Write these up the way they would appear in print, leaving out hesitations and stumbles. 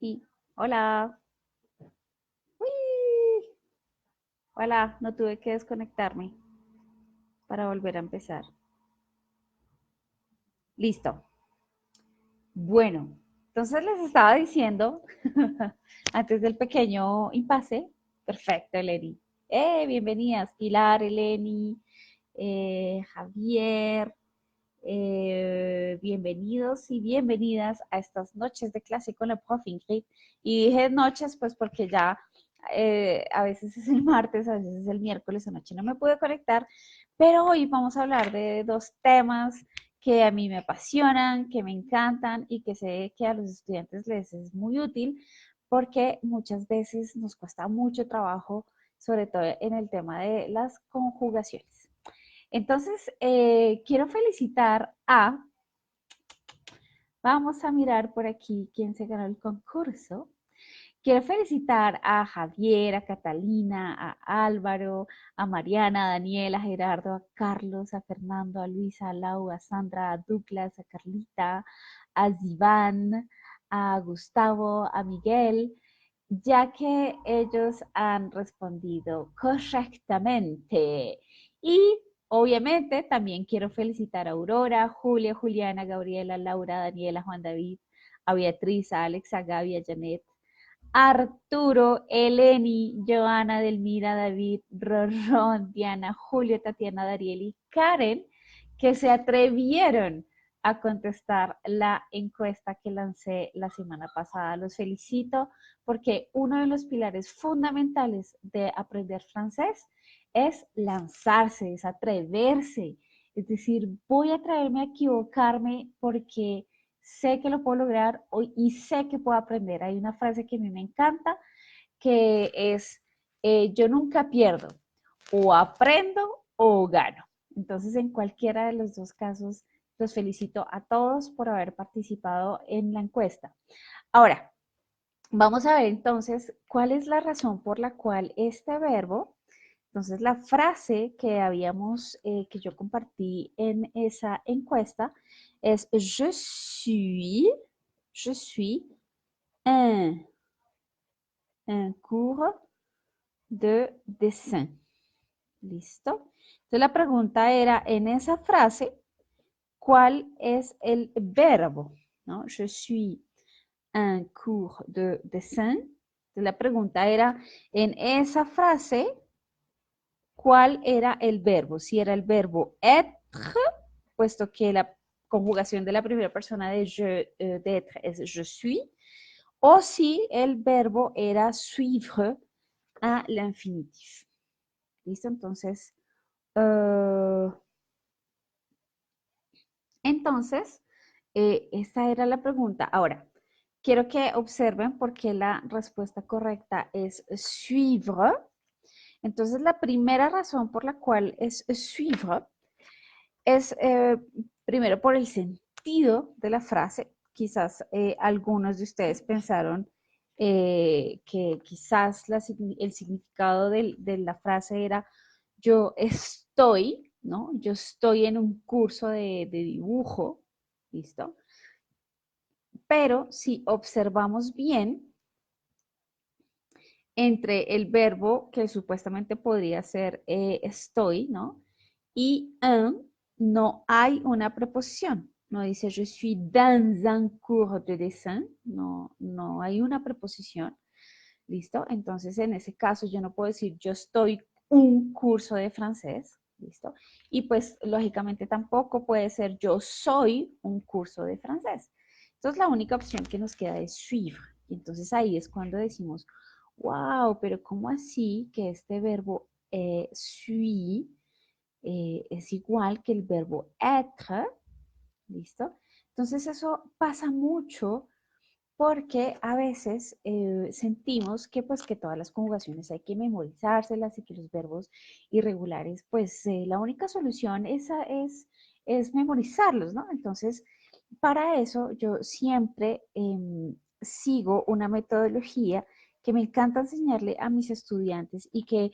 Y hola, ¡Uy! Hola, no tuve que desconectarme para volver a empezar. Listo. Bueno, entonces les estaba diciendo, antes del pequeño impasse, perfecto, Eleni. Bienvenidas, Pilar, Eleni, Javier, bienvenidos y bienvenidas a estas noches de clase con la prof Ingrid. Y dije noches, pues porque ya a veces es el martes, a veces es el miércoles, anoche no me pude conectar, pero hoy vamos a hablar de dos temas que a mí me apasionan, que me encantan y que sé que a los estudiantes les es muy útil porque muchas veces nos cuesta mucho trabajo, sobre todo en el tema de las conjugaciones. Entonces, quiero felicitar a, vamos a mirar por aquí quién se ganó el concurso. Quiero felicitar a Javier, a Catalina, a Álvaro, a Mariana, a Daniela, a Gerardo, a Carlos, a Fernando, a Luisa, a Lau, a Sandra, a Douglas, a Carlita, a Ziván, a Gustavo, a Miguel, ya que ellos han respondido correctamente. Y obviamente también quiero felicitar a Aurora, Julia, Juliana, Gabriela, Laura, Daniela, Juan David, a Beatriz, a Alex, a Gaby, a Janet, Arturo, Eleni, Joana, Delmira, David, Rorrón, Diana, Julio, Tatiana, Dariel y Karen, que se atrevieron a contestar la encuesta que lancé la semana pasada. Los felicito porque uno de los pilares fundamentales de aprender francés es lanzarse, es atreverse. Es decir, voy a atreverme a equivocarme porque sé que lo puedo lograr hoy y sé que puedo aprender. Hay una frase que a mí me encanta que es, yo nunca pierdo, o aprendo o gano. Entonces, en cualquiera de los dos casos, los felicito a todos por haber participado en la encuesta. Ahora, vamos a ver entonces cuál es la razón por la cual este verbo, entonces la frase que habíamos, que yo compartí en esa encuesta es je suis un, un cours de dessin. ¿Listo? Entonces la pregunta era, en esa frase, ¿cuál es el verbo? ¿No? Je suis un cours de dessin. Entonces la pregunta era, en esa frase, ¿cuál era el verbo? Si era el verbo être, puesto que la conjugación de la primera persona de je, d'être es je suis, o si el verbo era suivre a l'infinitif. ¿Listo? Entonces, uh, entonces esa era la pregunta. Ahora, quiero que observen por qué la respuesta correcta es suivre. Entonces, la primera razón por la cual es suivre es primero por el sentido de la frase. Quizás algunos de ustedes pensaron que quizás el significado de la frase era yo estoy, ¿no? Yo estoy en un curso de dibujo, ¿listo? Pero si observamos bien, entre el verbo que supuestamente podría ser estoy, ¿no? Y un, no hay una preposición. No dice je suis dans un cours de dessin. No, no hay una preposición. ¿Listo? Entonces, en ese caso, yo no puedo decir yo estoy un curso de francés. ¿Listo? Y pues, lógicamente, tampoco puede ser yo soy un curso de francés. Entonces, la única opción que nos queda es suivre. Y entonces ahí es cuando decimos, wow, pero ¿cómo así que este verbo suis es igual que el verbo être? ¿Listo? Entonces eso pasa mucho porque a veces sentimos que pues que todas las conjugaciones hay que memorizárselas y que los verbos irregulares pues la única solución es memorizarlos, ¿no? Entonces, para eso yo siempre sigo una metodología que me encanta enseñarle a mis estudiantes y que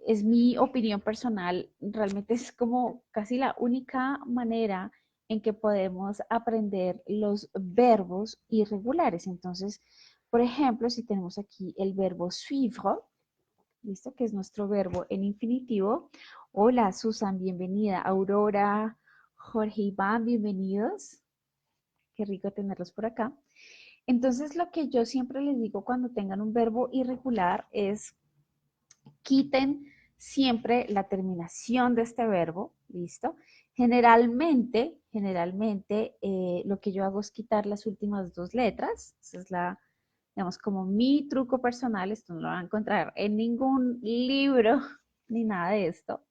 es mi opinión personal, realmente es como casi la única manera en que podemos aprender los verbos irregulares. Entonces, por ejemplo, si tenemos aquí el verbo suivre, ¿listo? Que es nuestro verbo en infinitivo. Hola, Susan, bienvenida. Aurora, Jorge, Iván, bienvenidos. Qué rico tenerlos por acá. Entonces, lo que yo siempre les digo cuando tengan un verbo irregular es quiten siempre la terminación de este verbo, ¿listo? Generalmente, lo que yo hago es quitar las últimas dos letras. Esa es la, digamos, como mi truco personal. Esto no lo van a encontrar en ningún libro ni nada de esto.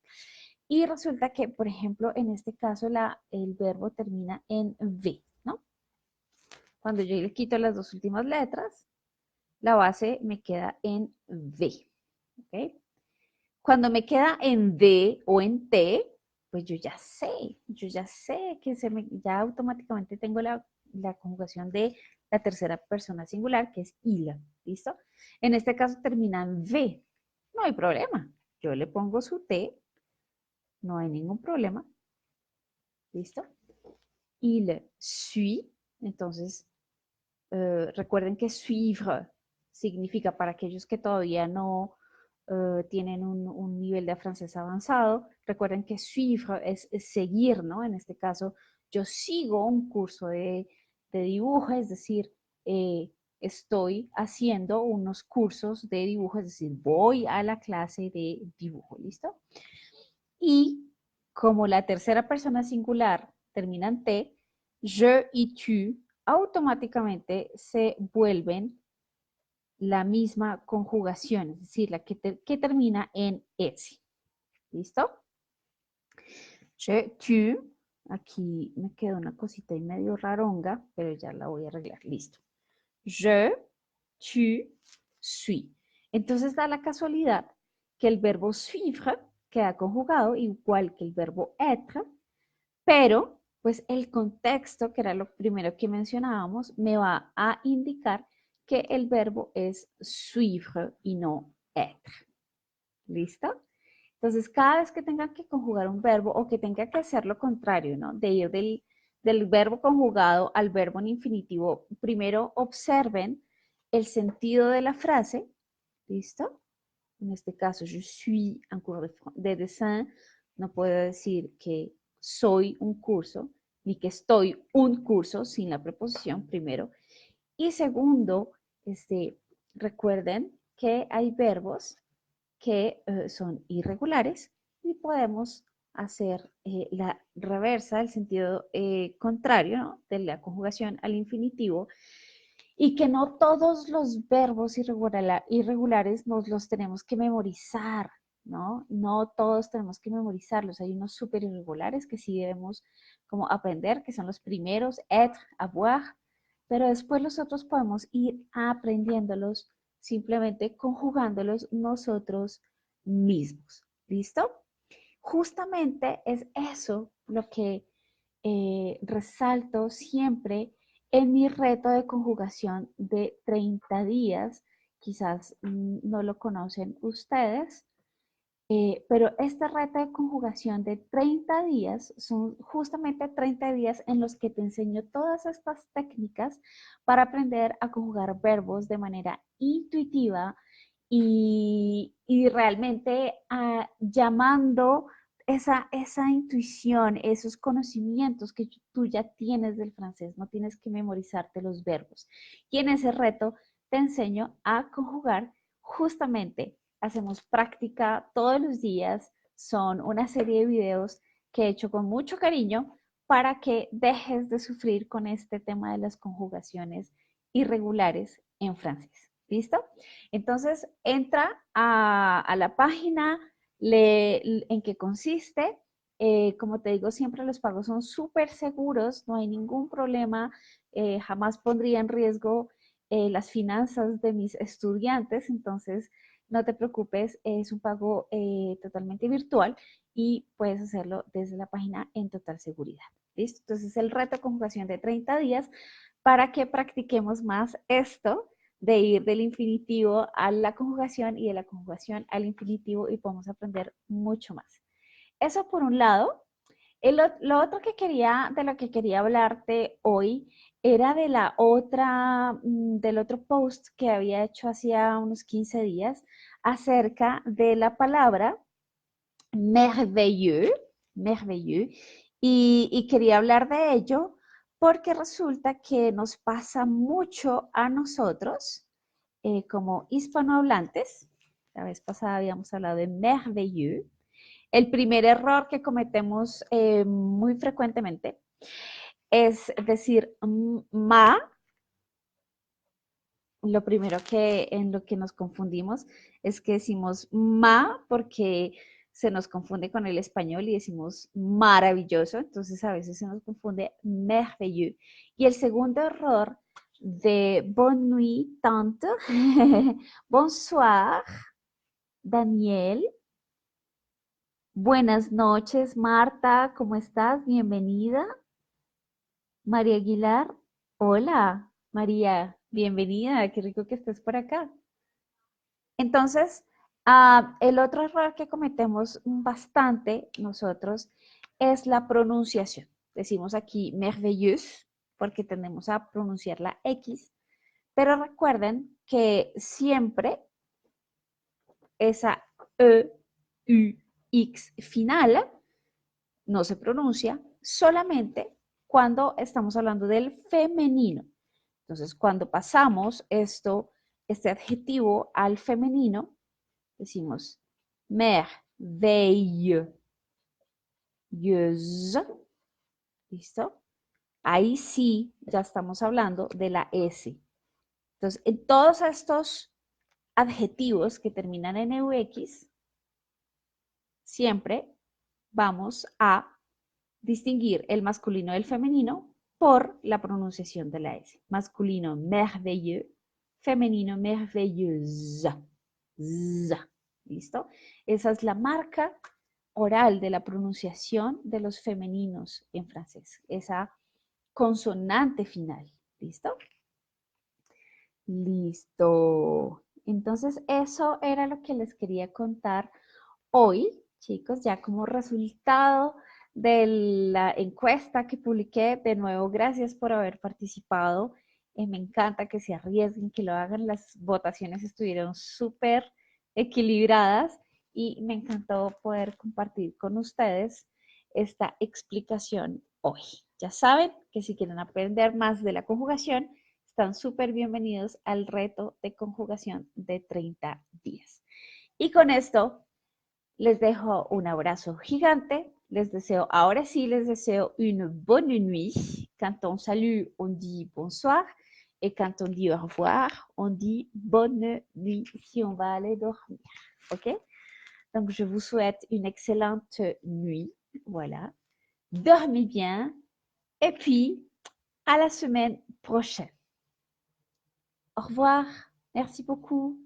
Y resulta que, por ejemplo, en este caso el verbo termina en V, ¿no? Cuando yo le quito las dos últimas letras, la base me queda en V, ¿ok? Cuando me queda en D o en T, pues yo ya sé que ya automáticamente tengo la conjugación de la tercera persona singular, que es il, ¿listo? En este caso termina en V, no hay problema. Yo le pongo su T, no hay ningún problema, ¿listo? Il suit, entonces recuerden que suivre significa, para aquellos que todavía no tienen un nivel de francés avanzado, recuerden que suivre es seguir, ¿no? En este caso, yo sigo un curso de dibujo, es decir, eh, estoy haciendo unos cursos de dibujo, es decir, voy a la clase de dibujo, ¿listo? Y como la tercera persona singular termina en T, je y tu automáticamente se vuelven la misma conjugación, es decir, la que termina en S. ¿Listo? Je, tu, aquí me quedó una cosita y medio raronga, pero ya la voy a arreglar. Listo. Je, tu, suis. Entonces da la casualidad que el verbo suivre queda conjugado igual que el verbo être, pero pues el contexto, que era lo primero que mencionábamos, me va a indicar que el verbo es suivre y no être. ¿Listo? Entonces, cada vez que tenga que conjugar un verbo o que tenga que hacer lo contrario, ¿no? De ir del verbo conjugado al verbo en infinitivo, primero observen el sentido de la frase, ¿listo? En este caso, je suis un cours de dessin, no puedo decir que soy un curso, ni que estoy un curso sin la preposición primero. Y segundo, recuerden que hay verbos que son irregulares y podemos hacer la reversa, el sentido contrario, ¿no? De la conjugación al infinitivo, y que no todos los verbos irregulares nos los tenemos que memorizar, ¿no? No todos tenemos que memorizarlos. Hay unos súper irregulares que sí debemos como aprender, que son los primeros, être, avoir, pero después los otros podemos ir aprendiéndolos simplemente conjugándolos nosotros mismos. ¿Listo? Justamente es eso lo que resalto siempre en mi reto de conjugación de 30 días. Quizás no lo conocen ustedes, pero este reto de conjugación de 30 días son justamente 30 días en los que te enseño todas estas técnicas para aprender a conjugar verbos de manera intuitiva y realmente llamando esa intuición, esos conocimientos que tú ya tienes del francés, no tienes que memorizarte los verbos. Y en ese reto te enseño a conjugar justamente. Hacemos práctica todos los días, son una serie de videos que he hecho con mucho cariño para que dejes de sufrir con este tema de las conjugaciones irregulares en francés. ¿Listo? Entonces, entra a la página, lee en qué consiste. Como te digo, siempre los pagos son súper seguros, no hay ningún problema, jamás pondría en riesgo las finanzas de mis estudiantes, entonces no te preocupes, es un pago totalmente virtual y puedes hacerlo desde la página en total seguridad. ¿Listo? Entonces el reto de conjugación de 30 días para que practiquemos más esto de ir del infinitivo a la conjugación y de la conjugación al infinitivo y podemos aprender mucho más. Eso por un lado. Lo otro de lo que quería hablarte hoy era de la otra, del otro post que había hecho hacía unos 15 días acerca de la palabra merveilleux, merveilleux, y quería hablar de ello porque resulta que nos pasa mucho a nosotros como hispanohablantes. La vez pasada habíamos hablado de merveilleux. El primer error que cometemos muy frecuentemente es decir ma. Lo primero que en lo que nos confundimos es que decimos ma porque se nos confunde con el español y decimos maravilloso, entonces a veces se nos confunde merveilleux. Y el segundo error de bonne nuit, tante, bonsoir, Daniel, buenas noches, Marta, ¿cómo estás? Bienvenida. María Aguilar, hola, María, bienvenida, qué rico que estés por acá. Entonces, el otro error que cometemos bastante nosotros es la pronunciación. Decimos aquí merveilleuse porque tendemos a pronunciar la X, pero recuerden que siempre esa E, U, X final no se pronuncia solamente cuando estamos hablando del femenino. Entonces, cuando pasamos este adjetivo al femenino, decimos merveilleuse. ¿Listo? Ahí sí ya estamos hablando de la S. Entonces, en todos estos adjetivos que terminan en EUX, siempre vamos a distinguir el masculino del femenino por la pronunciación de la S. Masculino merveilleux, femenino merveilleuse. ¿Listo? Esa es la marca oral de la pronunciación de los femeninos en francés. Esa consonante final. ¿Listo? Listo. Entonces, eso era lo que les quería contar hoy, chicos, ya como resultado de la encuesta que publiqué. De nuevo, gracias por haber participado. Me encanta que se arriesguen, que lo hagan. Las votaciones estuvieron súper equilibradas y me encantó poder compartir con ustedes esta explicación hoy. Ya saben que si quieren aprender más de la conjugación, están súper bienvenidos al reto de conjugación de 30 días. Y con esto les dejo un abrazo gigante. Les deseo, ahora sí, les deseo une bonne nuit. Quand on salue, on dit bonsoir. Et quand on dit au revoir, on dit bonne nuit si on va aller dormir. OK? Donc, je vous souhaite une excellente nuit. Voilà. Dormez bien. Et puis, à la semaine prochaine. Au revoir. Merci beaucoup.